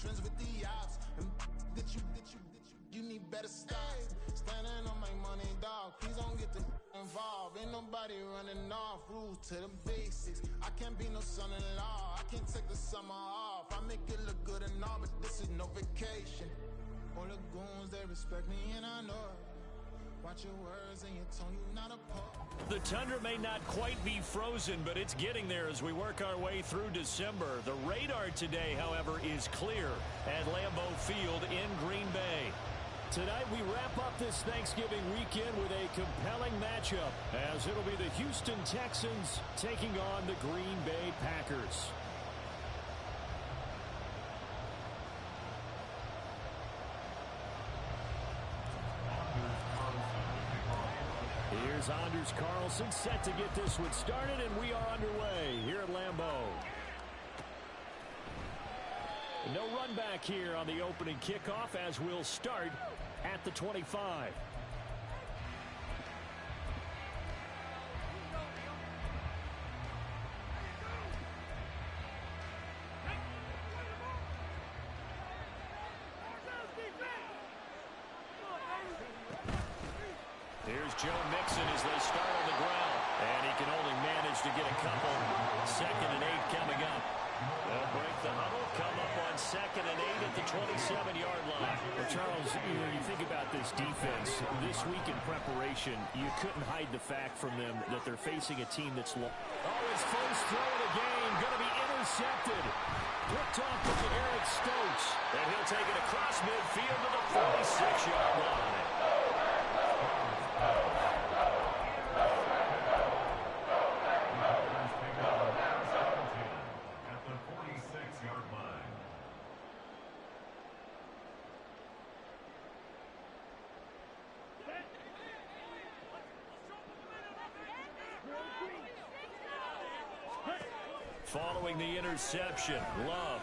friends with the ops. And you need better stop. Standing on my money, dog. Please don't get involved. Ain't nobody running off. Rules to the basics. I can't be no son-in-law. I can't take the summer off. I make it look good and all, but this is no vacation. All the goons, they respect me and I know it. Watch your words and your tone, you not a punk. The tundra may not quite be frozen, but it's getting there as we work our way through December. The radar today, however, is clear at Lambeau Field in Green Bay. Tonight we wrap up this Thanksgiving weekend with a compelling matchup, as it'll be the Houston Texans taking on the Green Bay Packers. Here's Anders Carlson set to get this one started, and we are underway here at Lambeau. No run back here on the opening kickoff, as we'll start at the 25. Here's Joe Mixon as they start on the ground. And he can only manage to get a couple. 2nd and 8 coming up. They'll break the huddle, come up on 2nd and 8 at the 27-yard line. Well, Charles, when you think about this defense, this week in preparation, you couldn't hide the fact from them that they're facing a team that's low. Oh, his first throw of the game going to be intercepted. Picked off by Eric Stokes. And he'll take it across midfield to the 46-yard line. Following the interception, Love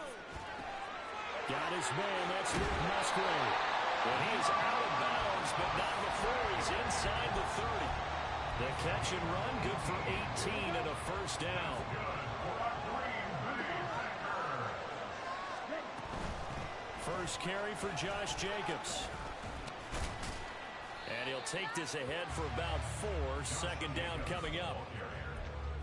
got his man. That's Luke Musgrave. And he is out of bounds, but not before he's inside the 30. The catch and run, good for 18 and a first down. First carry for Josh Jacobs. And he'll take this ahead for about 4. Second down coming up.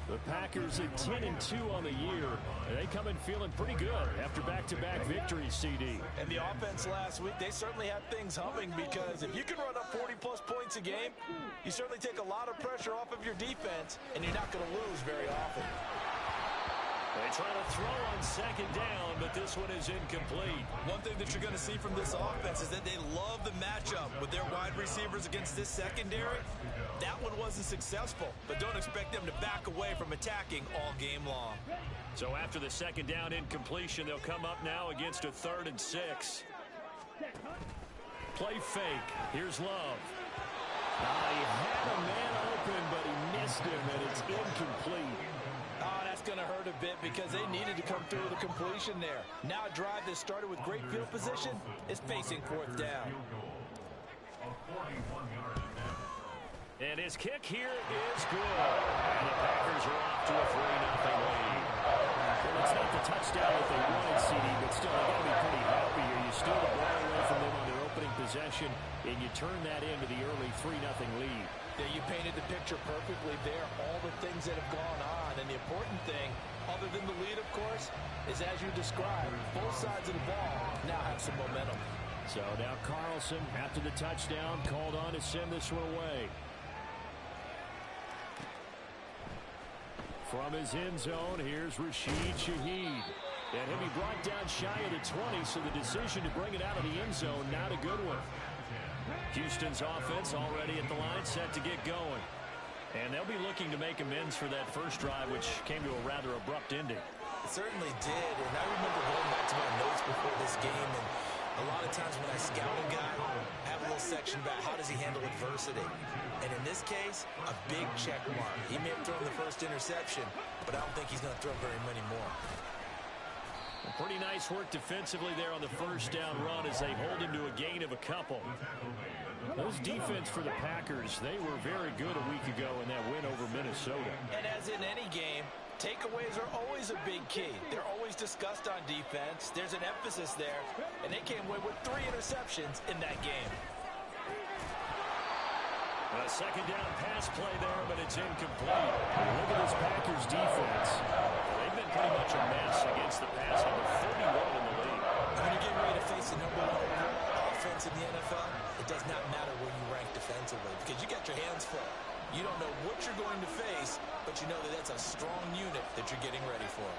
The Packers at 10-2 on the year. They come in feeling pretty good after back-to-back victories, CD. And the offense last week, they certainly had things humming, because if you can run up 40-plus points a game, you certainly take a lot of pressure off of your defense, and you're not going to lose very often. They try to throw on second down, but this one is incomplete. One thing that you're going to see from this offense is that they love the matchup with their wide receivers against this secondary. That one wasn't successful, but don't expect them to back away from attacking all game long. So after the second down incompletion, they'll come up now against a 3rd and 6. Play fake. Here's Love. He had a man open, but he missed him, and it's incomplete. Oh, that's going to hurt a bit, because they needed to come through with a completion there. Now a drive that started with great field position is facing 4th down. And his kick here is good. And the Packers are off to a 3-0 lead. Well, it's not the touchdown that they wanted, CD, but still, they got to be pretty happy here. You steal the ball away from them on their opening possession, and you turn that into the early 3-0 lead. Yeah, you painted the picture perfectly there, all the things that have gone on. And the important thing, other than the lead, of course, is as you described, both sides of the ball now have some momentum. So now Carlson, after the touchdown, called on to send this one away. From his end zone, here's Rashid Shaheed. And he'll be brought down shy of the 20, so the decision to bring it out of the end zone, not a good one. Houston's offense already at the line, set to get going. And they'll be looking to make amends for that first drive, which came to a rather abrupt ending. It certainly did, and I remember going back to my notes before this game, and a lot of times when I scout a guy, I have a little section about how does he handle adversity. And in this case, a big check mark. He may have thrown the first interception, but I don't think he's going to throw very many more. Pretty nice work defensively there on the first down run as they hold him to a gain of a couple. Those defense for the Packers, they were very good a week ago in that win over Minnesota. And as in any game, Takeaways are always a big key. They're always discussed on defense. There's an emphasis there, and they came away with 3 interceptions in that game. A second down pass play there, but it's incomplete. Look at this Packers defense. They've been pretty much a mess against the pass, number 31 in the league. When you're getting ready to face the number 1 overall offense in the NFL, it does not matter where you rank defensively because you got your hands full. You don't know what you're going to face, but you know that that's a strong unit that you're getting ready for.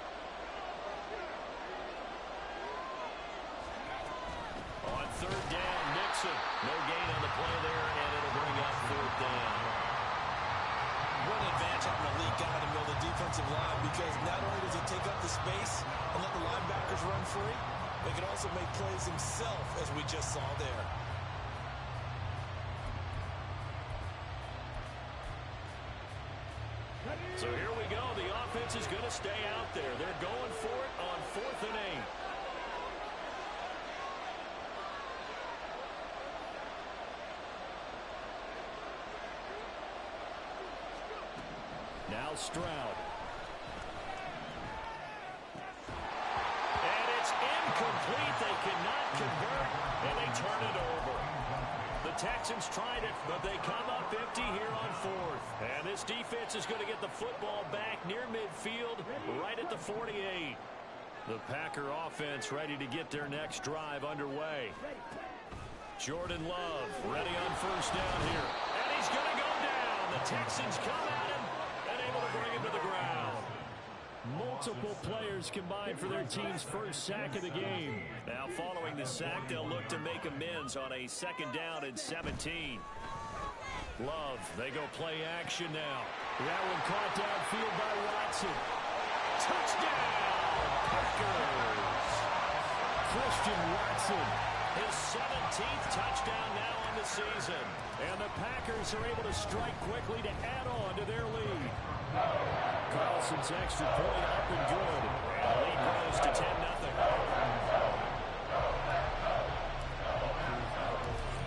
On third down, Nixon. No gain on the play there, and it'll bring up fourth down. What an advantage having a lead guy in the middle of the defensive line because not only does he take up the space and let the linebackers run free, but he can also make plays himself, as we just saw there. So here we go. The offense is going to stay out there. They're going for it on 4th and 8. Now Stroud. And it's incomplete. They cannot convert, and they turn it over. The Texans tried it, but they come up empty here on 4th. And this defense is going to get the football back near midfield, right at the 48. The Packer offense ready to get their next drive underway. Jordan Love ready on first down here. And he's going to go down. The Texans come at him and able to bring him to the ground. Multiple players combined for their team's first sack of the game. Now following the sack, they'll look to make amends on a second down and 17. Love, they go play action now. That one caught downfield by Watson. Touchdown, Packers. Christian Watson, his 17th touchdown now on the season. And the Packers are able to strike quickly to add on to their lead. Carlson's extra point up and good. And the lead grows to 10-0.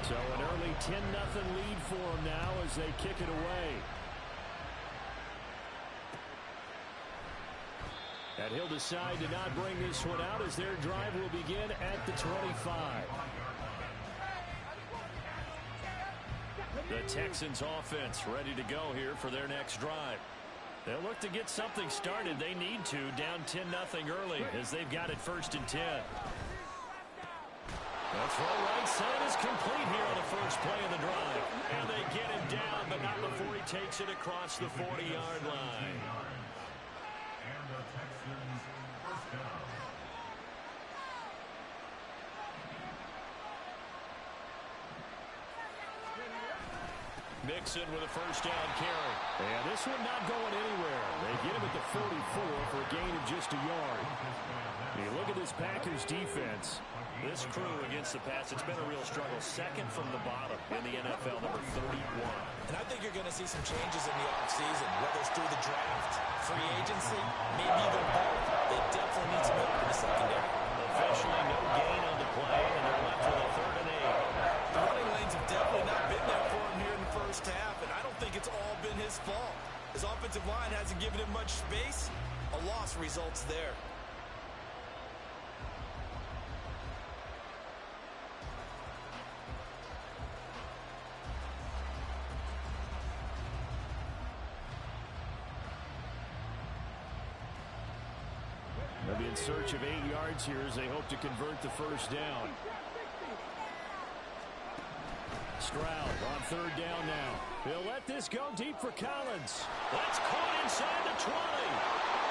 So an early 10-0 lead for them now as they kick it away. And he'll decide to not bring this one out as their drive will begin at the 25. The Texans offense ready to go here for their next drive. They'll look to get something started. They need to, down 10-0 early as they've got it 1st and 10. That's right side is complete here on the first play of the drive. And they get him down, but not before he takes it across the 40-yard line. Mixon with a first down carry. And this one not going anywhere. They get him at the 44 for a gain of just a yard. You look at this Packers defense. This crew against the pass, it's been a real struggle. 2nd from the bottom in the NFL, number 31. And I think you're going to see some changes in the offseason, whether it's through the draft, free agency, maybe even both. They definitely need some help in the secondary. Officially no gain on the play, and they're left with a 3rd and 8. The running lanes have definitely not been there for him here in the first half, and I don't think it's all been his fault. His offensive line hasn't given him much space. A loss results there. They'll be in search of 8 yards here as they hope to convert the first down. Stroud on 3rd down now. He'll let this go deep for Collins. That's caught inside the 20.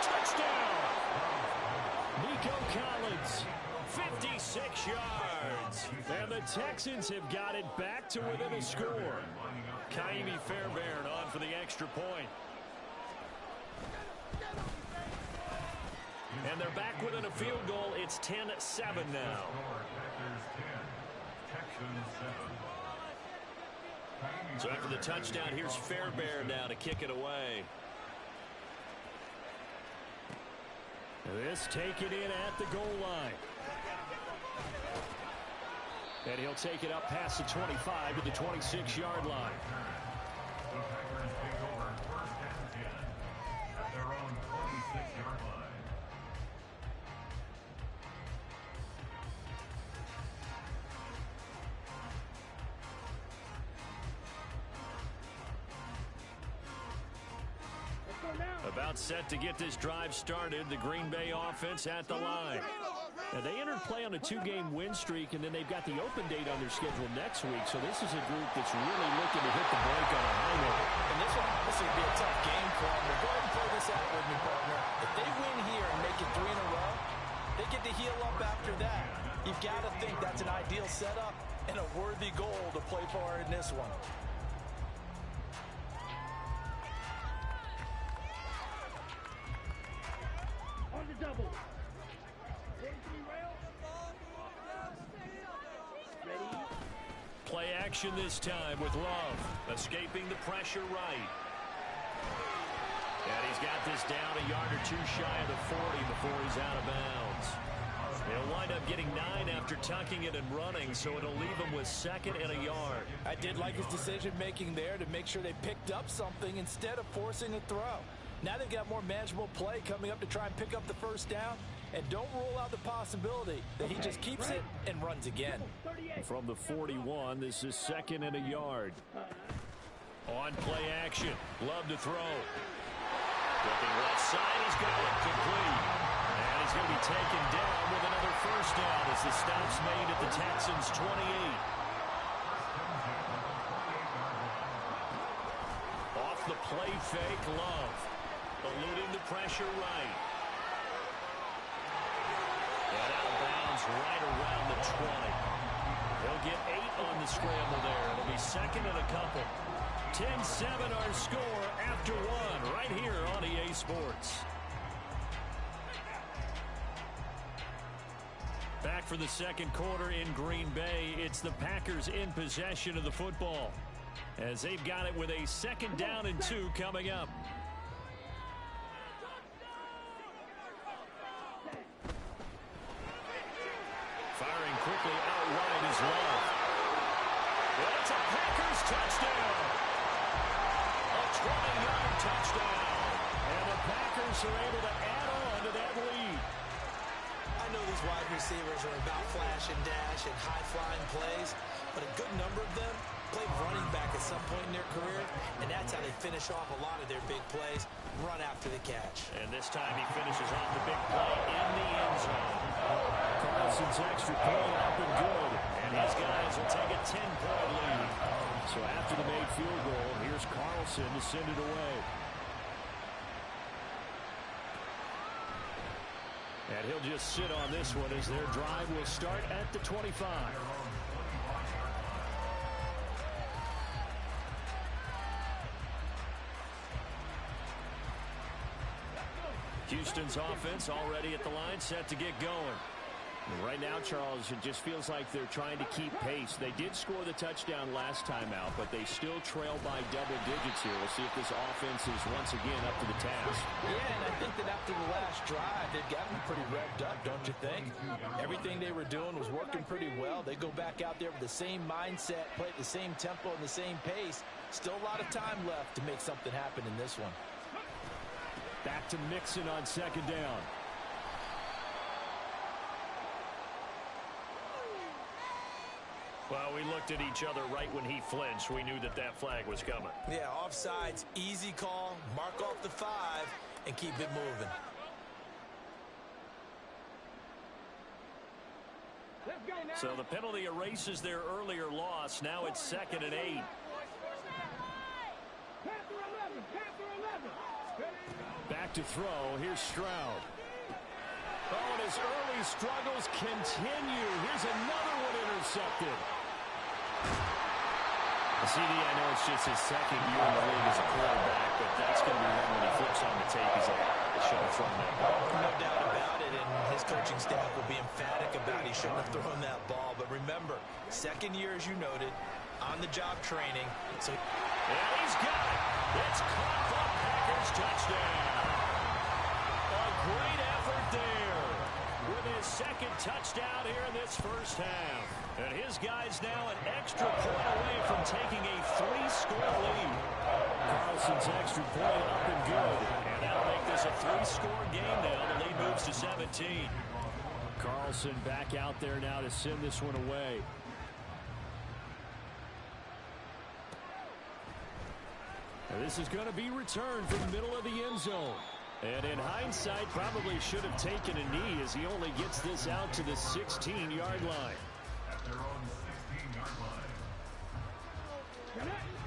Touchdown! Nico Collins, 56 yards. And the Texans have got it back to within a score. Ka'imi Fairbairn on for the extra point. And they're back within a field goal. It's 10-7 now. So after the touchdown, here's Fairbairn now to kick it away. This taken in at the goal line. And he'll take it up past the 25 to the 26-yard line. The Packers take over 1st and 10 at their own 26. About set to get this drive started. The Green Bay offense at the line. Now, they entered play on a 2-game win streak, and then they've got the open date on their schedule next week. So this is a group that's really looking to hit the break on a high note. And this will obviously be a tough game for them. Go ahead and play this out with me, partner. If they win here and make it 3 in a row, they get to heal up after that. You've got to think that's an ideal setup and a worthy goal to play for in this one. Play action this time with Love, escaping the pressure right. And he's got this down a yard or 2 shy of the 40 before he's out of bounds. He'll wind up getting 9 after tucking it and running, so it'll leave him with 2nd and a yard. I did like his decision-making there to make sure they picked up something instead of forcing a throw. Now they've got more manageable play coming up to try and pick up the first down. And don't rule out the possibility that he just keeps it and runs again. From the 41, this is 2nd and a yard. On play action, Love to throw. Looking left side, he's got it complete. And he's going to be taken down with another first down as the stop's made at the Texans' 28. Off the play fake, Love. Eluding the pressure right. And out of bounds right around the 20. He'll get 8 on the scramble there. It'll be 2nd and a couple. 10-7 our score after 1 right here on EA Sports. Back for the 2nd quarter in Green Bay. It's the Packers in possession of the football as they've got it with a 2nd down and 2 coming up. Firing quickly out wide is Love. Well, it's a Packers touchdown. A 20-yard touchdown. And the Packers are able to add on to that lead. I know these wide receivers are about flash and dash and high-flying plays, but a good number of them played running back at some point in their career, and that's how they finish off a lot of their big plays, run after the catch. And this time he finishes off the big play in the end zone. Carlson's extra point up and good, and his guys will take a 10-point lead. So after the made field goal, here's Carlson to send it away. And he'll just sit on this one as their drive will start at the 25. Houston's offense already at the line, set to get going. And right now, Charles, it just feels like they're trying to keep pace. They did score the touchdown last time out, but they still trail by double digits here. We'll see if this offense is once again up to the task. Yeah, and I think that after the last drive, they've gotten pretty revved up, don't you think? Everything they were doing was working pretty well. They go back out there with the same mindset, play at the same tempo and the same pace. Still a lot of time left to make something happen in this one. Back to Mixon on 2nd down. Well, we looked at each other right when he flinched. We knew that that flag was coming. Yeah, offsides, easy call, mark off the 5, and keep it moving. So the penalty erases their earlier loss. Now it's 2nd and 8. Back to throw. Here's Stroud. Oh, and his early struggles continue. Here's another one intercepted. CD, I know it's just his 2nd year in the league as a quarterback, but that's going to be one when he flips on the tape. He's like, I should have thrown that ball. No doubt about it, and his coaching staff will be emphatic about he shouldn't have thrown that ball. But remember, 2nd year, as you noted, on-the-job training. So, and he's got it. It's caught for Packers touchdown. A great effort there with his 2nd touchdown here in this first half. And his guys now an extra point away from taking a 3-score lead. Carlson's extra point up and good. And that'll make this a 3-score game now. The lead moves to 17. Carlson back out there now to send this one This is going to be returned from the middle of the end zone. And in hindsight, probably should have taken a knee as he only gets this out to the 16-yard line.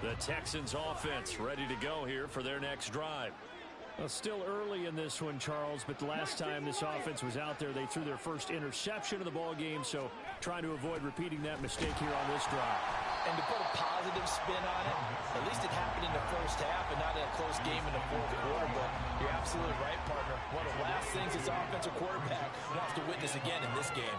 The Texans offense ready to go here for their next drive. Well, still early in this one, Charles, but the last time this offense was out there, they threw their first interception of the ball game, so trying to avoid repeating that mistake here on this drive. And to put a positive spin on it, at least it happened in the first half and not in a close game in the fourth quarter, but you're absolutely right, partner. One of the last things this offensive quarterback wants to witness again in this game.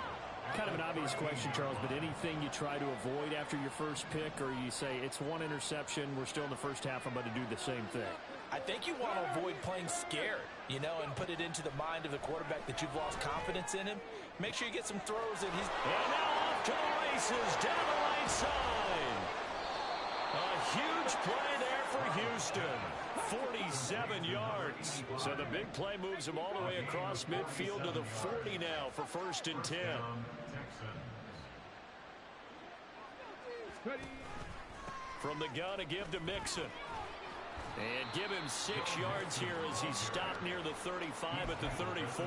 Kind of an obvious question, Charles, but anything you try to avoid after your first pick, or you say it's one interception, we're still in the first half, I'm about to do the same thing? I think you want to avoid playing scared, and put it into the mind of the quarterback that you've lost confidence in him. Make sure you get some throws that he's... And now off to the races, down the right side. A huge play there for Houston. 47 yards. So the big play moves him all the way across midfield to the 40 now for 1st and 10. From the gun to give to Mixon. And give him 6 yards here as he stopped near the 35 at the 34.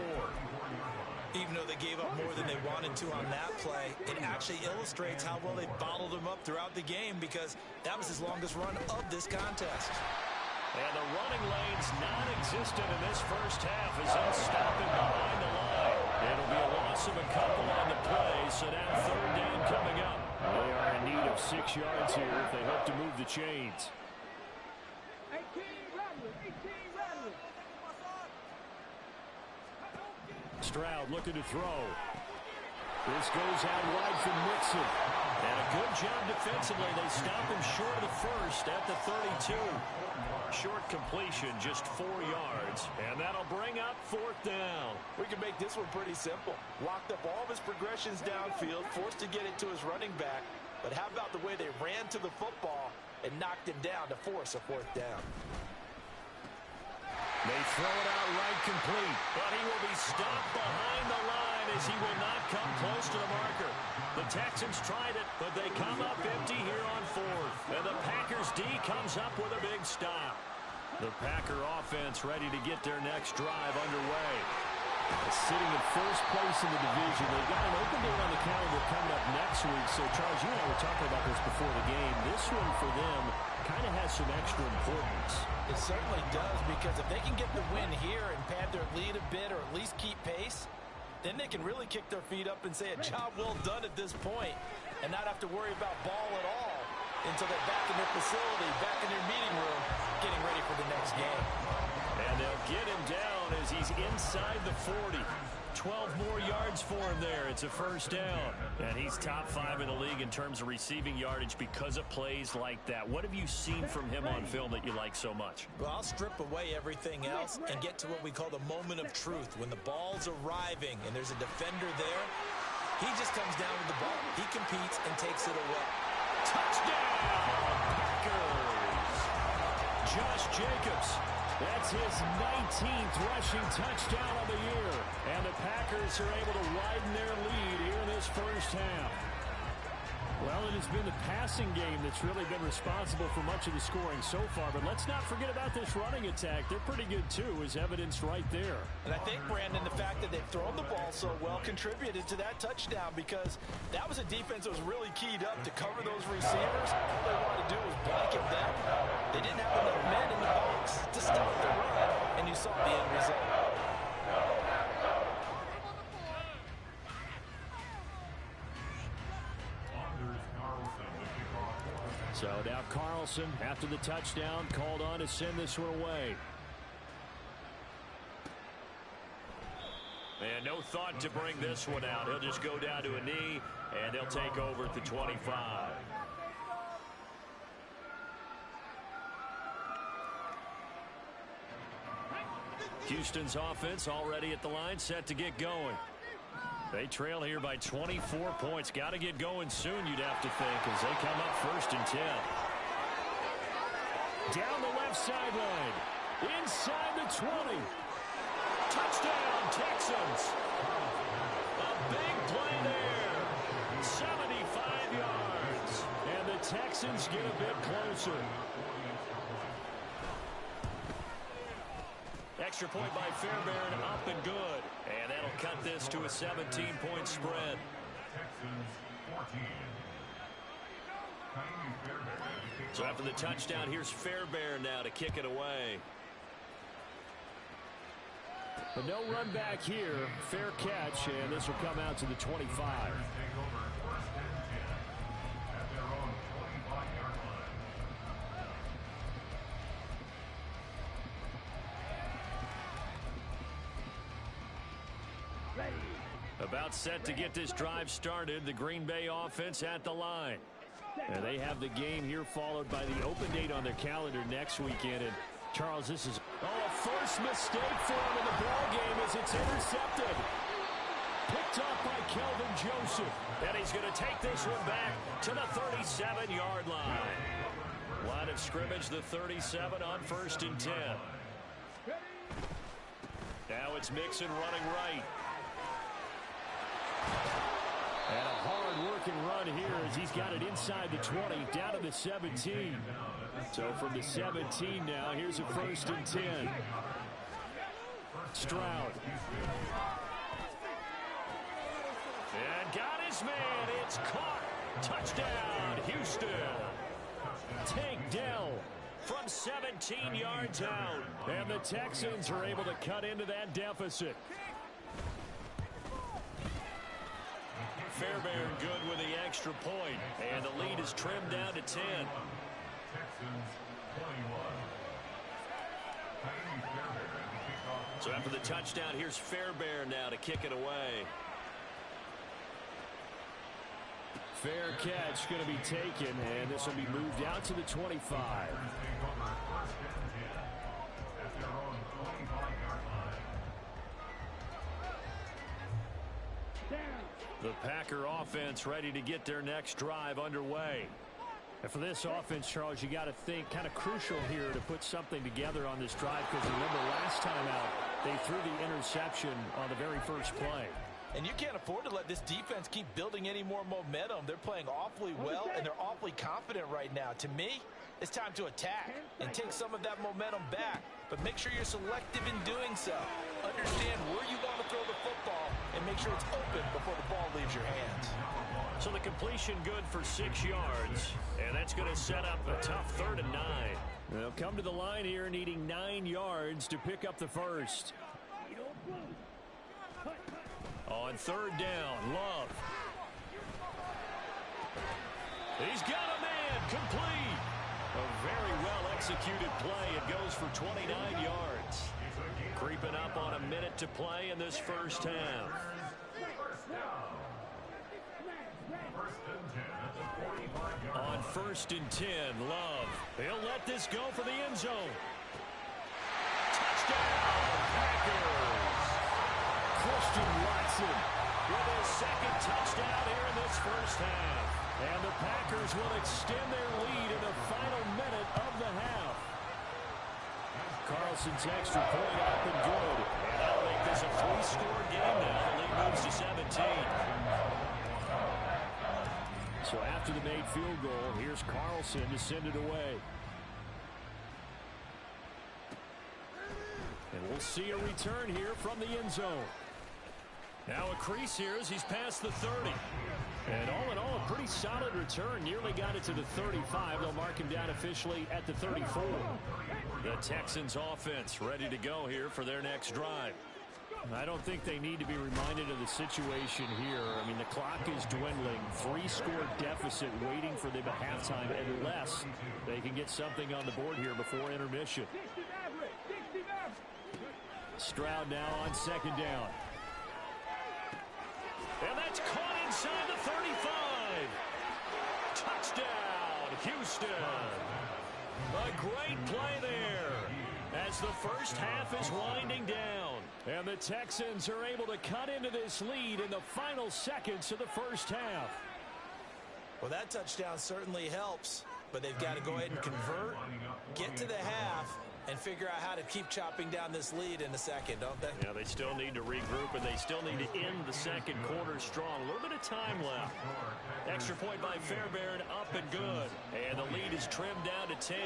Even though they gave up more than they wanted to on that play, it actually illustrates how well they bottled him up throughout the game because that was his longest run of this contest. And the running lane's non-existent in this first half as they'll stop him behind the line. It'll be a loss of a couple on the play, so now 3rd down coming up. They are in need of 6 yards here if they hope to move the chains. Stroud looking to throw. This goes out wide from Mixon. And a good job defensively. They stop him short of the first at the 32. Short completion, just 4 yards. And that'll bring up 4th down. We can make this one pretty simple. Locked up all of his progressions downfield, forced to get it to his running back. But how about the way they ran to the football and knocked him down to force a 4th down? They throw it out right complete, but he will be stopped behind the line as he will not come close to the marker. The Texans tried it, but they come up empty here on 4th. And the Packers D comes up with a big stop. The Packer offense ready to get their next drive underway. Sitting in first place in the division. They've got an open date on the calendar coming up next week. So, Charles, you and I were talking about this before the game. This one for them kind of has some extra importance. It certainly does, because if they can get the win here and pad their lead a bit or at least keep pace, then they can really kick their feet up and say a job well done at this point and not have to worry about ball at all until they're back in their facility, back in their meeting room, getting ready for the next game. And they'll get him down as he's inside the 40. 12 more yards for him there. It's a 1st down. And he's top 5 in the league in terms of receiving yardage because of plays like that. What have you seen from him on film that you like so much? Well, I'll strip away everything else and get to what we call the moment of truth. When the ball's arriving and there's a defender there, he just comes down with the ball. He competes and takes it away. Touchdown, Packers! Josh Jacobs. That's his 19th rushing touchdown of the year. And the Packers are able to widen their lead here in this first half. Well, it has been the passing game that's really been responsible for much of the scoring so far. But let's not forget about this running attack. They're pretty good, too, as evidenced right there. And I think, Brandon, the fact that they've thrown the ball so well contributed to that touchdown, because that was a defense that was really keyed up to cover those receivers. All they wanted to do was blanket them. They didn't have enough men in the box to stop the run, and you saw the end result. So now Carlson, after the touchdown, called on to send this one away. And no thought to bring this one out. He'll just go down to a knee, and they'll take over at the 25. Houston's offense already at the line, set to get going. They trail here by 24 points. Got to get going soon, you'd have to think, as they come up 1st and 10. Down the left sideline. Inside the 20. Touchdown, Texans. A big play there. 75 yards. And the Texans get a bit closer. extra point by Fairbairn, up and good. And that'll cut this to a 17-point spread. So after the touchdown, here's Fairbairn now to kick it away. But no run back here. Fair catch, and this will come out to the 25. About set to get this drive started. The Green Bay offense at the line. And they have the game here followed by the open date on their calendar next weekend. And Charles, this is a first mistake for him in the ball game as it's intercepted. Picked up by Kelvin Joseph. And he's going to take this one back to the 37-yard line. Line of scrimmage, the 37 on 1st and 10. Now it's Mixon running right. And a hard-working run here as he's got it inside the 20, down to the 17. So from the 17 now, here's a 1st and 10. Stroud. And got his man. It's caught. Touchdown, Houston. Tank Dell from 17 yards out. And the Texans are able to cut into that deficit. Fairbairn good with the extra point, and the lead is trimmed down to 10. So after the touchdown, here's Fairbairn now to kick it away. Fair catch going to be taken, and this will be moved out to the 25. The Packer offense ready to get their next drive underway. And for this offense, Charles, you got to think kind of crucial here to put something together on this drive, because remember last time out they threw the interception on the very first play. And you can't afford to let this defense keep building any more momentum. They're playing awfully well, and they're awfully confident right now. To me, it's time to attack and take some of that momentum back. But make sure you're selective in doing so. Understand where you want to throw the football and make sure it's open before the ball leaves your hands. So the completion good for 6 yards, and that's going to set up a tough 3rd and 9. They'll come to the line here needing 9 yards to pick up the first. On 3rd down, Love. He's got a man, complete. A very well-executed play. It goes for 29 yards. Creeping up on a minute to play in this first half. On 1st and 10, Love. He'll let this go for the end zone. Touchdown, Packers. Christian Watson with his 2nd touchdown here in this first half. And the Packers will extend their lead in the final minute of the half. Carlson's extra point up and good. And that'll make this a 3-score game now. The lead moves to 17. So after the made field goal, here's Carlson to send it away. And we'll see a return here from the end zone. Now a crease here as he's past the 30. And all in all, a pretty solid return. Nearly got it to the 35. They'll mark him down officially at the 34. The Texans offense ready to go here for their next drive. I don't think they need to be reminded of the situation here. I mean, the clock is dwindling. 3-score deficit waiting for them at halftime unless they can get something on the board here before intermission. Stroud now on 2nd down. And that's caught inside the 35. Touchdown, Houston. A great play there as the first half is winding down. And the Texans are able to cut into this lead in the final seconds of the first half. Well, that touchdown certainly helps, but they've got to go ahead and convert, get to the half, and figure out how to keep chopping down this lead in the second, don't they? Yeah, they still need to regroup, and they still need to end the second quarter strong. A little bit of time left. Extra point by Fairbairn, up and good. And the lead is trimmed down to 10.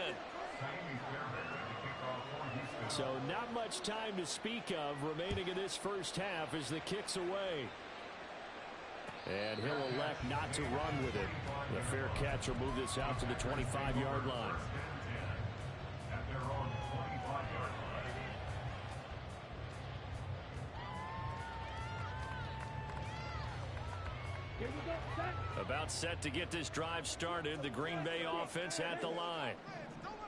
So not much time to speak of remaining in this first half as the kick's away. And he'll elect not to run with it. The fair catch will move this out to the 25-yard line. About set to get this drive started. The Green Bay offense at the line.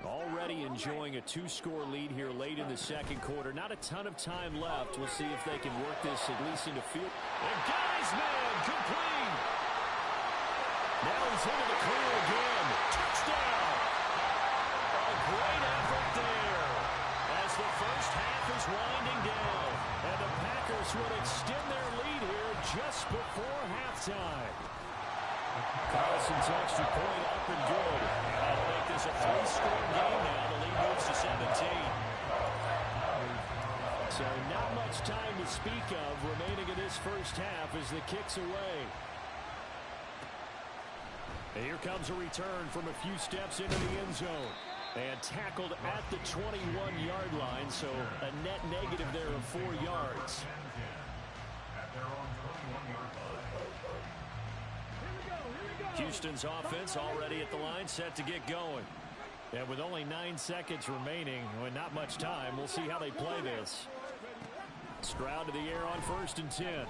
Already enjoying a 2-score lead here late in the second quarter. Not a ton of time left. We'll see if they can work this at least into field. And got his man complete. Now he's into the clear again. Touchdown. A great effort there as the first half is winding down. And the Packers would extend their lead here just before halftime. Carlson's extra point up and good. That'll make this a 3-score game now. The lead moves to 17. So not much time to speak of remaining in this first half as the kick's away. And here comes a return from a few steps into the end zone. And tackled at the 21-yard line, so a net negative there of 4 yards. Houston's offense already at the line, set to get going. And with only 9 seconds remaining, with not much time, we'll see how they play this. Stroud to the air on 1st and 10. And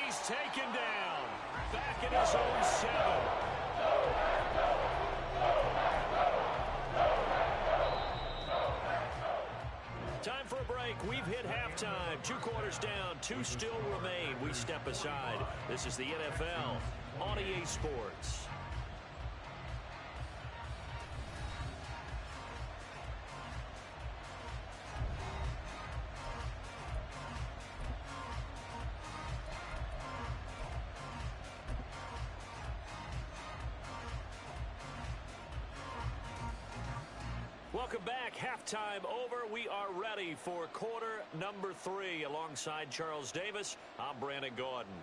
he's taken down. Back in his own 7. Time for a break. We've hit halftime. 2 quarters down. 2 still remain. We step aside. This is the NFL on EA Sports. Welcome back. Halftime over. We are ready for quarter number 3. Alongside Charles Davis, I'm Brandon Gordon.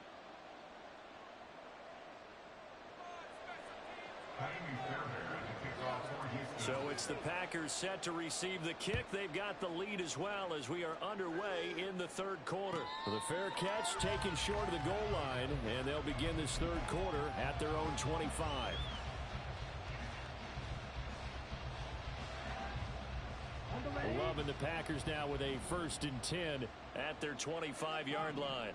So it's the Packers set to receive the kick. They've got the lead as well as we are underway in the 3rd quarter. The fair catch taken short of the goal line, and they'll begin this 3rd quarter at their own 25. Loving the Packers now with a 1st and 10 at their 25-yard line.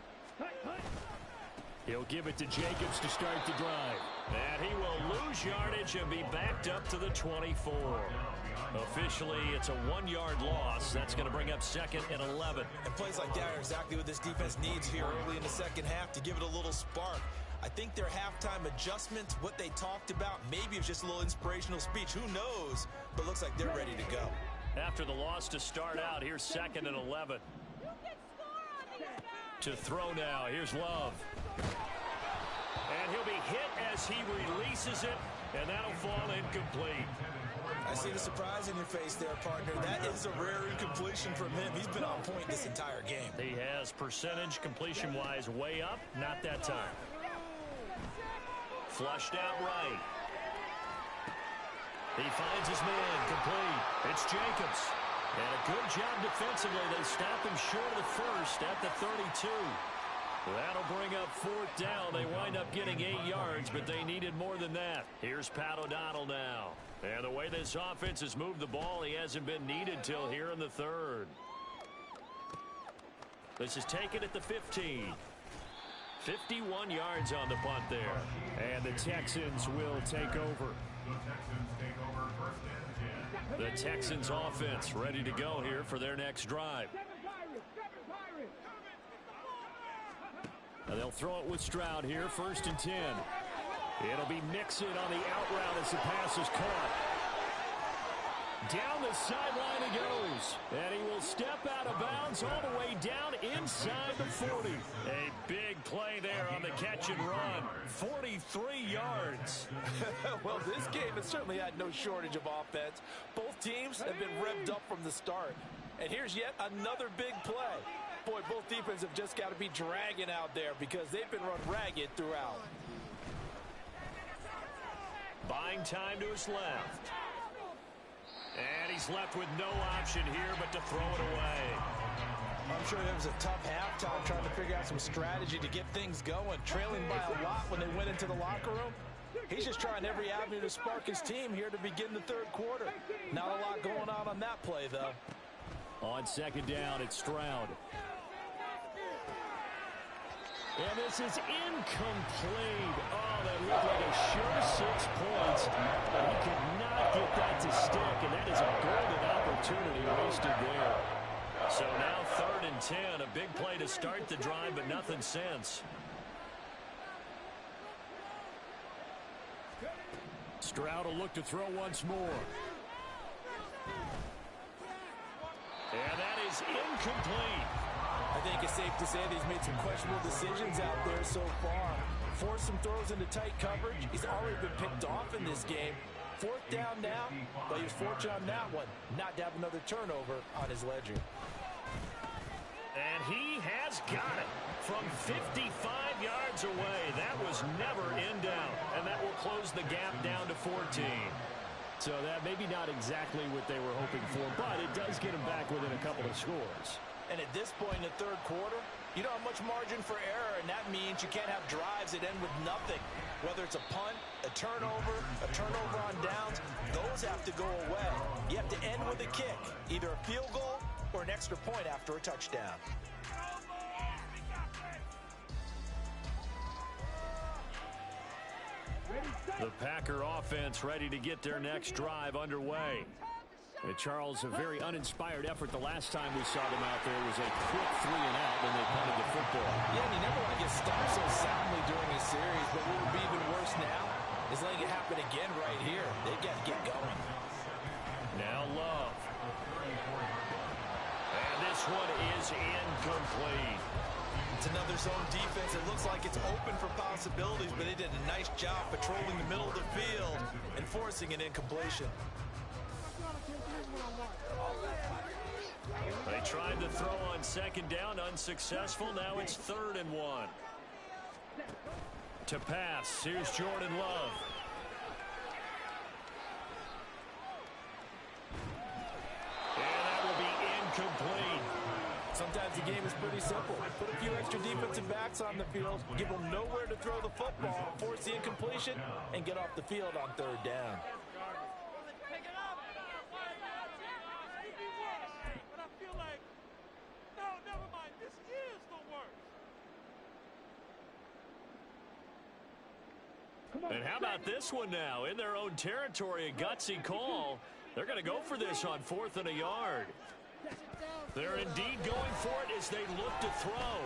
He'll give it to Jacobs to start the drive. And he will lose yardage and be backed up to the 24. Officially, it's a 1-yard loss. That's going to bring up 2nd and 11. And plays like that are exactly what this defense needs here early in the second half to give it a little spark. I think their halftime adjustment, what they talked about, maybe it was just a little inspirational speech. Who knows? But looks like they're ready to go. After the loss to start out, here's 2nd and 11. To throw now, here's Love. And he'll be hit as he releases it, and that'll fall incomplete. I see the surprise in your face there, partner. That is a rare incompletion from him. He's been on point this entire game. He has percentage completion-wise way up, not that time. Flushed out right. He finds his man, complete. It's Jacobs. And a good job defensively. They stop him short of the 1st at the 32. That'll bring up 4th down. They wind up getting 8 yards, but they needed more than that. Here's Pat O'Donnell now. And the way this offense has moved the ball, he hasn't been needed till here in the 3rd. This is taken at the 15. 51 yards on the punt there. And the Texans will take over. The Texans offense ready to go here for their next drive. And they'll throw it with Stroud here, 1st and 10. It'll be Mixon on the out route as the pass is caught. Down the sideline he goes. And he will step out of bounds all the way down inside the 40. A big play there on the catch and run. 43 yards. Well, this game has certainly had no shortage of offense. Both teams have been revved up from the start. And here's yet another big play. Boy, both defenses have just got to be dragging out there because they've been run ragged throughout. Buying time to his left. And he's left with no option here but to throw it away. I'm sure it was a tough halftime trying to figure out some strategy to get things going. Trailing by a lot when they went into the locker room. He's just trying every avenue to spark his team here to begin the third quarter. Not a lot going on that play, though. On second down, it's Stroud. And this is incomplete. Oh, that looked like a sure 6 points. He could not get that to stick, and that is a golden opportunity wasted there. So now 3rd and 10. A big play to start the drive, but nothing since. Stroud will look to throw once more. And that is incomplete. I think it's safe to say that he's made some questionable decisions out there so far. Forced some throws into tight coverage. He's already been picked off in this game. 4th down now, but he was fortunate on that one not to have another turnover on his ledger. And he has got it from 55 yards away. That was never in doubt, and that will close the gap down to 14. So that maybe not exactly what they were hoping for, but it does get them back within a couple of scores. And at this point in the third quarter, you don't have much margin for error, and that means you can't have drives that end with nothing. Whether it's a punt, a turnover on downs, those have to go away. You have to end with a kick, either a field goal or an extra point after a touchdown. The Packer offense ready to get their next drive underway. And Charles, a very uninspired effort the last time we saw them out there. It was a quick 3 and out when they punted the football. Yeah, and you never want to get stopped so soundly during a series, but what would be even worse now is letting it happen again right here. They've got to get going. Now Love. And this one is incomplete. It's another zone defense. It looks like it's open for possibilities, but they did a nice job patrolling the middle of the field and forcing an incompletion. They tried to throw on second down, unsuccessful. Now it's 3rd and 1. To pass, here's Jordan Love. And that will be incomplete. Sometimes the game is pretty simple. Put a few extra defensive backs on the field, give them nowhere to throw the football, force the incompletion, and get off the field on 3rd down. And how about this one now? In their own territory, a gutsy call. They're going to go for this on 4th and a yard. They're indeed going for it as they look to throw.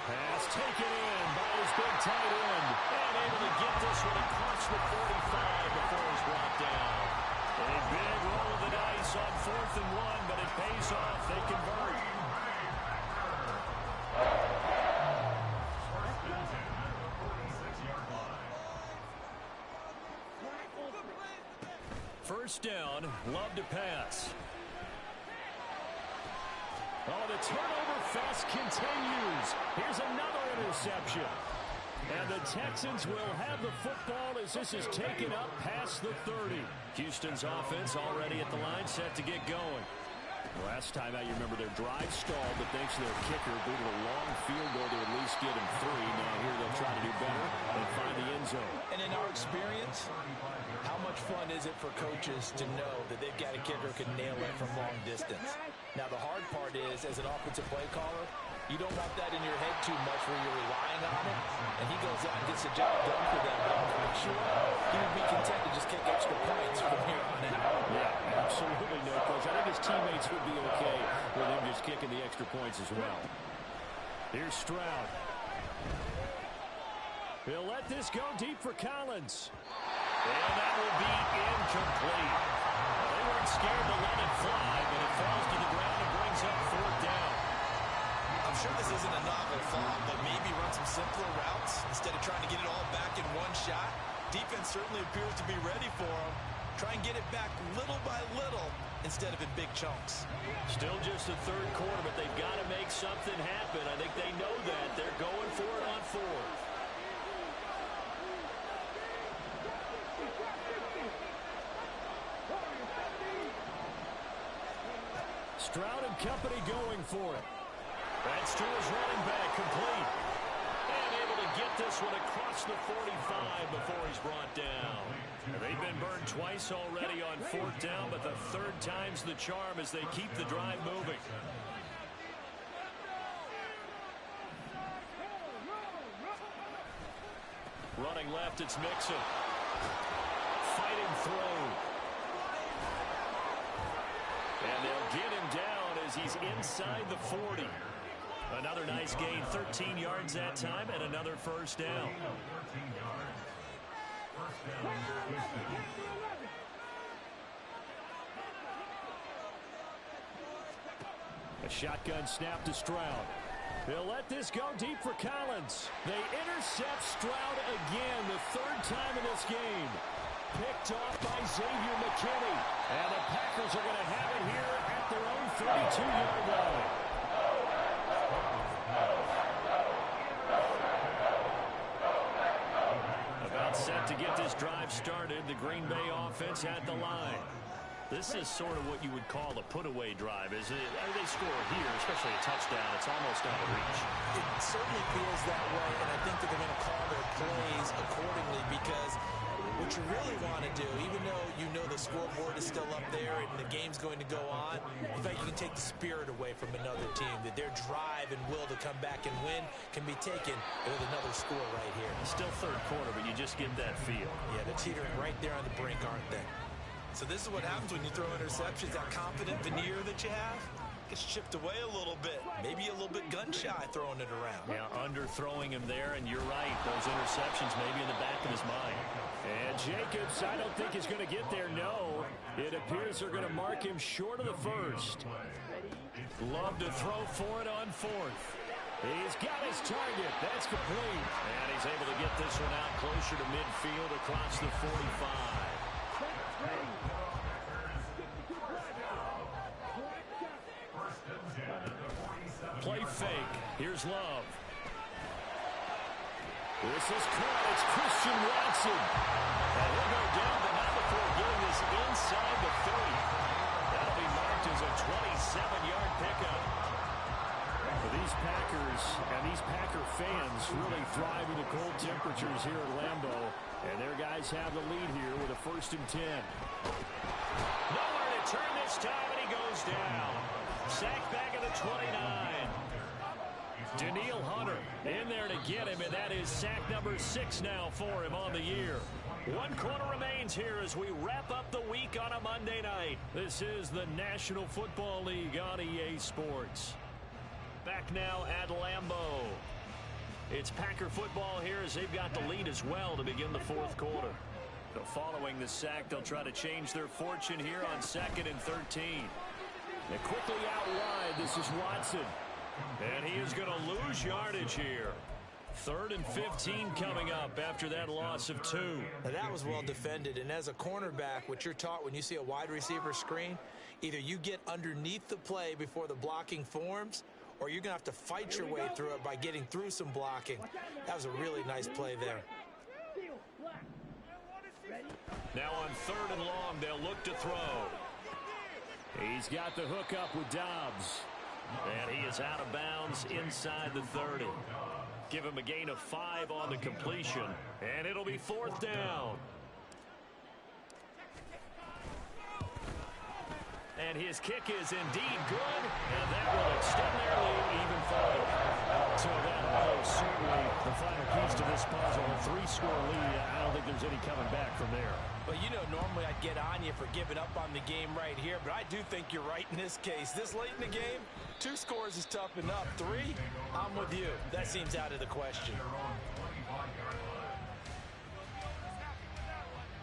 Pass taken in by his big tight end. And able to get this one across the 45 before he's brought down. A big roll of the dice on 4th and 1, but it pays off. They convert. First down, Love to pass. Oh, the turnover fest continues. Here's another interception. And the Texans will have the football as this is taken up past the 30. Houston's offense already at the line, set to get going. Last time out, you remember their drive stalled, but thanks to their kicker, booted a long field goal to at least get him 3. Now here they'll try to do better and find the end zone. And in our experience, how much fun is it for coaches to know that they've got a kicker who can nail it from long distance? Now, the hard part is, as an offensive play caller, you don't want that in your head too much where you're relying on it, and he goes out and gets the job done for them. I'm sure he would be content to just kick extra points from here on out. Yeah, absolutely no, Coach. I think his teammates would be okay with him just kicking the extra points as well. Here's Stroud. He'll let this go deep for Collins. And that will be incomplete. They weren't scared to let it fly, but it falls to the ground and brings up 4th down. I'm sure this isn't a novel thought, but maybe run some simpler routes instead of trying to get it all back in one shot. Defense certainly appears to be ready for them. Try and get it back little by little instead of in big chunks. Still just the 3rd quarter, but they've got to make something happen. I think they know that. They're going for it on 4th. Stroud and company going for it. That's to his running back, complete. And able to get this one across the 45 before he's brought down. They've been burned twice already on fourth down, but the third time's the charm as they keep the drive moving. Running left, it's Mixon. Fighting through. And they'll get him down as he's inside the 40. Another nice gain, 13 yards that time, and another first down. A shotgun snap to Stroud. He'll let this go deep for Collins. They intercept Stroud again, the third time in this game. Picked off by Xavier McKinney. And the Packers are going to have it here at their own 32-yard line. About set to get this drive started, the Green Bay offense at the line. This is sort of what you would call a put-away drive, isn't it? They score here, especially a touchdown. It's almost out of reach. It certainly feels that way, and I think that they're going to call their plays accordingly because what you really want to do, even though you know the scoreboard is still up there and the game's going to go on, in fact, you can take the spirit away from another team, that their drive and will to come back and win can be taken with another score right here. Still third quarter, but you just get that feel. Yeah, they're teetering right there on the brink, aren't they? So this is what happens when you throw interceptions. That confident veneer that you have gets chipped away a little bit. Maybe a little bit gun-shy throwing it around. Yeah, underthrowing him there, and you're right. Those interceptions maybe in the back of his mind. And Jacobs, I don't think he's going to get there, no. It appears they're going to mark him short of the first. Love to throw for it on fourth. He's got his target. That's complete. And he's able to get this one out closer to midfield across the 45. Play fake. Here's Love. This is caught. It's Christian Watson. And he'll go down, but not before getting this inside the 30. That'll be marked as a 27-yard pickup. For these Packers and these Packer fans really thrive in the cold temperatures here at Lambeau. And their guys have the lead here with a 1st and 10. Nowhere to turn this time, and he goes down. Sacked back at the 29. Danielle Hunter in there to get him, and that is sack number 6 now for him on the year. 1 quarter remains here as we wrap up the week on a Monday night. This is the National Football League on EA Sports. Back now at Lambeau. It's Packer football here as they've got the lead as well to begin the 4th quarter. So following the sack, they'll try to change their fortune here on 2nd and 13. And quickly out wide, this is Watson. And he is going to lose yardage here. 3rd and 15 coming up after that loss of 2. Now that was well defended, and as a cornerback, what you're taught when you see a wide receiver screen, either you get underneath the play before the blocking forms, or you're going to have to fight your way through it by getting through some blocking. That was a really nice play there. Now on 3rd and long, they'll look to throw. He's got the hook up with Dobbs. And he is out of bounds inside the 30. Give him a gain of 5 on the completion. And it'll be 4th down. And his kick is indeed good. And that will extend their lead even further. So that was certainly the final piece to this puzzle. A 3-score lead. I don't think there's any coming back from there. Well, you know, normally I'd get on you for giving up on the game right here, but I do think you're right in this case. This late in the game, 2 scores is tough enough. 3, I'm with you. That seems out of the question.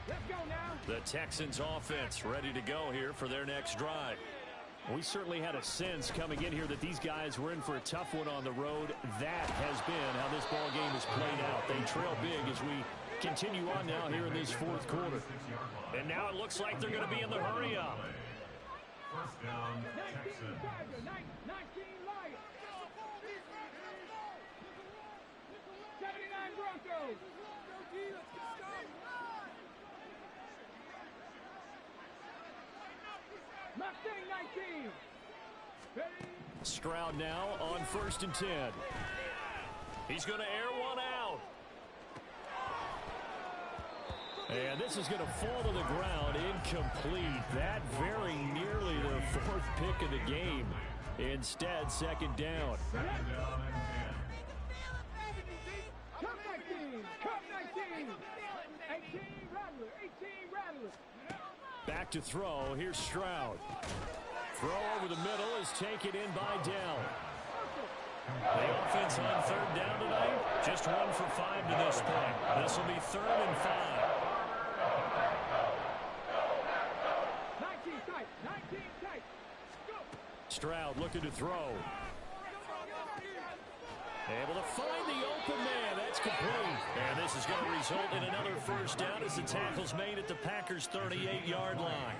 Let's go now. The Texans offense ready to go here for their next drive. We certainly had a sense coming in here that these guys were in for a tough one on the road. That has been how this ball game has played out. They trail big as we continue on now here in this 4th quarter. And now it looks like they're going to be in the hurry up. 1st down, Texans. 19 Lions. 79 Broncos. Mustang 19. Stroud now on 1st and 10. He's going to air one out. And this is going to fall to the ground, incomplete. That very nearly their 4th pick of the game. Instead, 2nd down. Cup 19. Cup 19. 18 Rattler. 18 Rattler. Back to throw. Here's Stroud. Throw over the middle is taken in by Dell. The offense on 3rd down tonight, just 1 for 5 to this point. This will be 3rd and 5. 19 tight. 19 tight. Go. Stroud looking to throw. Able to find the open man. That's complete. And this is going to result in another 1st down as the tackle's made at the Packers' 38-yard line.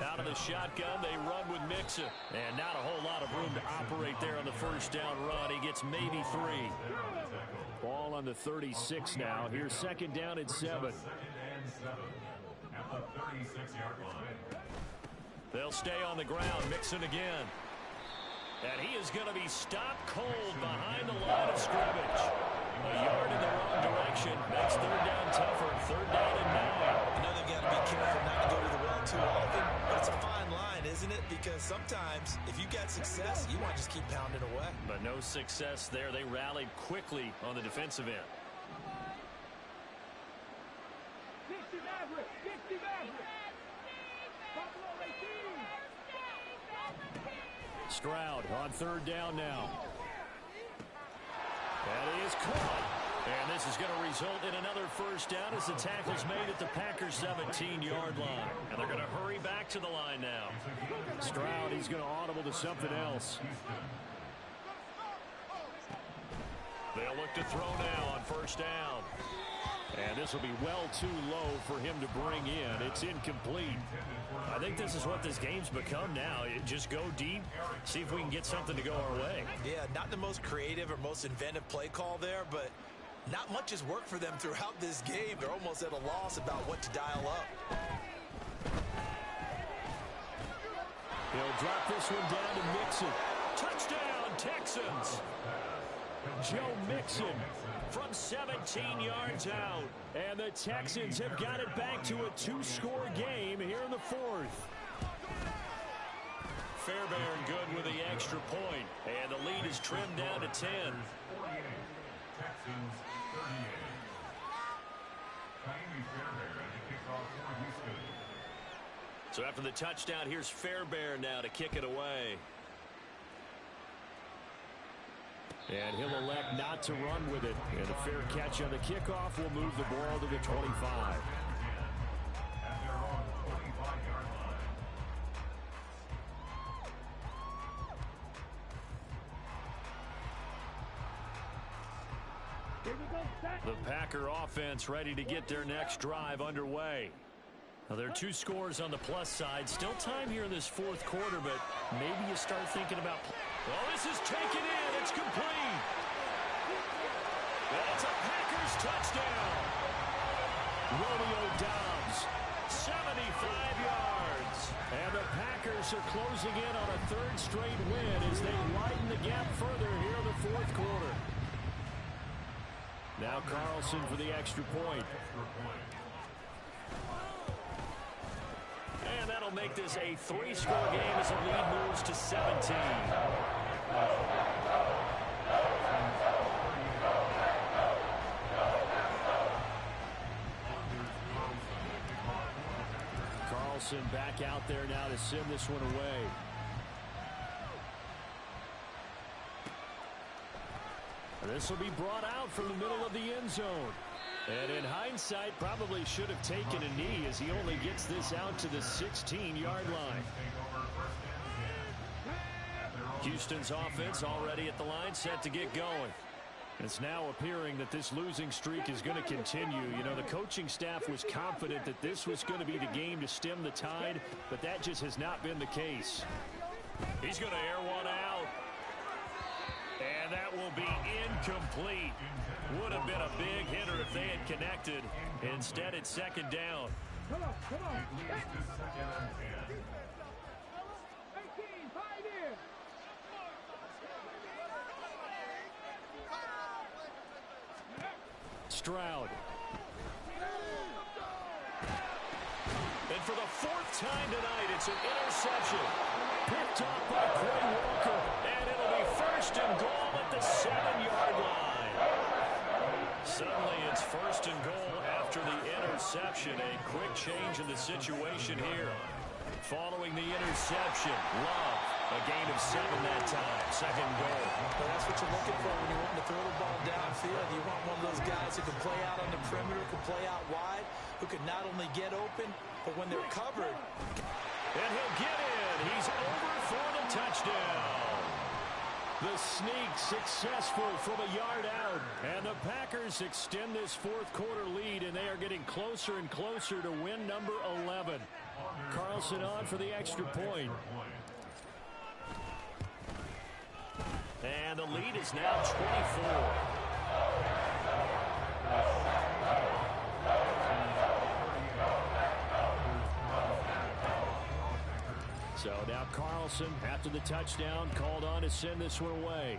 Out of the shotgun, they run with Mixon. And not a whole lot of room to operate there on the 1st down run. He gets maybe 3. Ball on the 36 now. Here's 2nd down and 7. They'll stay on the ground. Mixon again. And he is going to be stopped cold behind the line of scrimmage. A yard in the wrong direction. Makes 3rd down tougher. 3rd down and 9. I know they've got to be careful not to go to the well too often, but it's a fine line, isn't it? Because sometimes, if you got success, you want to just keep pounding away. But no success there. They rallied quickly on the defensive end. 60 Maverick. 60 Maverick. Buffalo 18. Stroud on 3rd down now. That is caught. And this is going to result in another 1st down as the tackle's made at the Packers' 17-yard line. And they're going to hurry back to the line now. Stroud, he's going to audible to something else. They'll look to throw now on 1st down. And this will be well too low for him to bring in. It's incomplete. I think this is what this game's become now. Just go deep, see if we can get something to go our way. Yeah, not the most creative or most inventive play call there, but not much has worked for them throughout this game. They're almost at a loss about what to dial up. He'll drop this one down to Mixon. Touchdown, Texans! Joe Mixon from 17 yards out. And the Texans have got it back to a 2-score game here in the 4th. Fairbairn good with the extra point. And the lead is trimmed down to 10. Texans 38. So after the touchdown, here's Fairbairn now to kick it away. And he'll elect not to run with it. And a fair catch on the kickoff will move the ball to the 25. The Packer offense ready to get their next drive underway. Now, there are 2 scores on the plus side. Still time here in this 4th quarter, but maybe you start thinking about... Oh, this is taken in. It's complete. That's a Packers touchdown. Romeo Doubs, 75 yards. And the Packers are closing in on a 3rd straight win as they widen the gap further here in the 4th quarter. Now Carlson for the extra point. And that'll make this a 3-score game as the lead moves to 17. Carlson back out there now to send this one away. This will be brought out from the middle of the end zone. And in hindsight, probably should have taken a knee as he only gets this out to the 16-yard line. Houston's offense already at the line, set to get going. It's now appearing that this losing streak is going to continue. You know, the coaching staff was confident that this was going to be the game to stem the tide, but that just has not been the case. He's going to air one out. And that will be incomplete. Would have been a big hitter if they had connected. Instead, it's 2nd down. Come on, come on. Stroud. And for the fourth time tonight, it's an interception. Picked off by Quay Walker. And it'll be first and goal at the 7-yard line. Suddenly it's first and goal after the interception. A quick change in the situation here. Following the interception, Love, a gain of 7 that time. Second goal. Well, that's what you're looking for when you want to throw the ball downfield. You want one of those guys who can play out on the perimeter, can play out wide, who can not only get open, but when they're covered. And he'll get in. He's over for the touchdown. The sneak successful from a yard out. And the Packers extend this fourth quarter lead, and they are getting closer and closer to win number 11. Carlson on for the extra point. And the lead is now 24. So now Carlson, after the touchdown, called on to send this one away.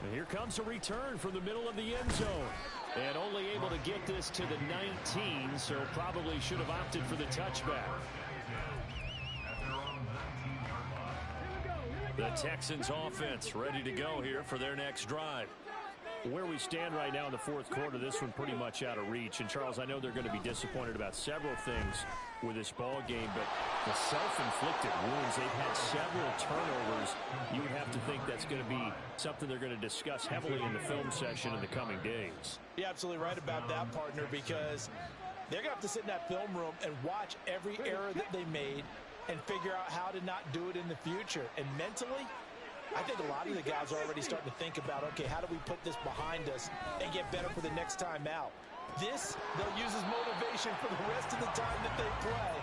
And here comes a return from the middle of the end zone. And only able to get this to the 19, so probably should have opted for the touchback. The Texans offense ready to go here for their next drive. Where we stand right now in the fourth quarter, this one pretty much out of reach. And, Charles, I know they're going to be disappointed about several things with this ball game, but the self-inflicted wounds, they've had several turnovers. You would have to think that's going to be something they're going to discuss heavily in the film session in the coming days. You're absolutely right about that, partner, because they're going to have to sit in that film room and watch every error that they made and figure out how to not do it in the future. And mentally, I think a lot of the guys are already starting to think about, okay, how do we put this behind us and get better for the next time out? This, they'll use as motivation for the rest of the time that they play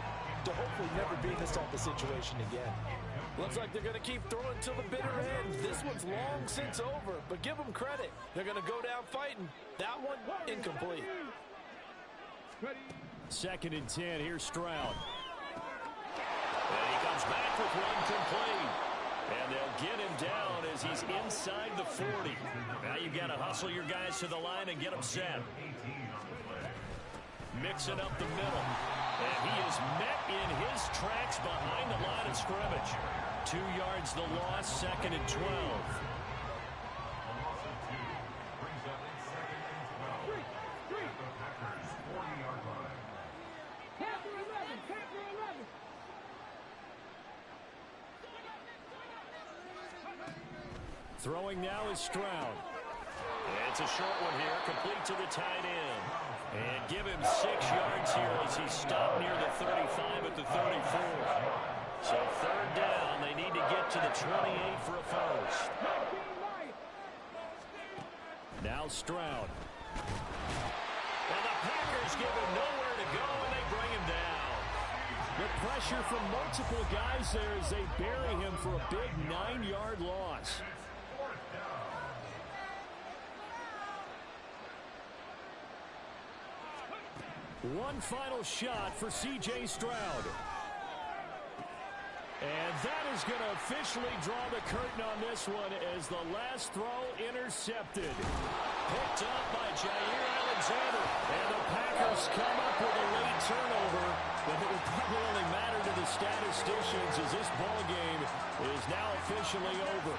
to hopefully never be in this type of situation again. Looks like they're going to keep throwing till the bitter end. This one's long since over, but give them credit. They're going to go down fighting. That one, incomplete. Second and 10, here's Stroud. And he comes back with one complete. And they'll get him down as he's inside the 40. Now you've got to hustle your guys to the line and get them set. Mixing up the middle. And he is met in his tracks behind the line of scrimmage. 2 yards the loss, second and 12. Throwing now is Stroud. It's a short one here, complete to the tight end. And give him 6 yards here as he's stopped near the 35 at the 34. So third down, they need to get to the 28 for a first. Now Stroud. And the Packers give him nowhere to go, and they bring him down. The pressure from multiple guys there as they bury him for a big 9-yard loss. One final shot for C.J. Stroud. And that is going to officially draw the curtain on this one as the last throw intercepted. Picked up by Jair Alexander. And the Packers come up with a late turnover, but it would probably only matter to the statisticians as this ball game is now officially over.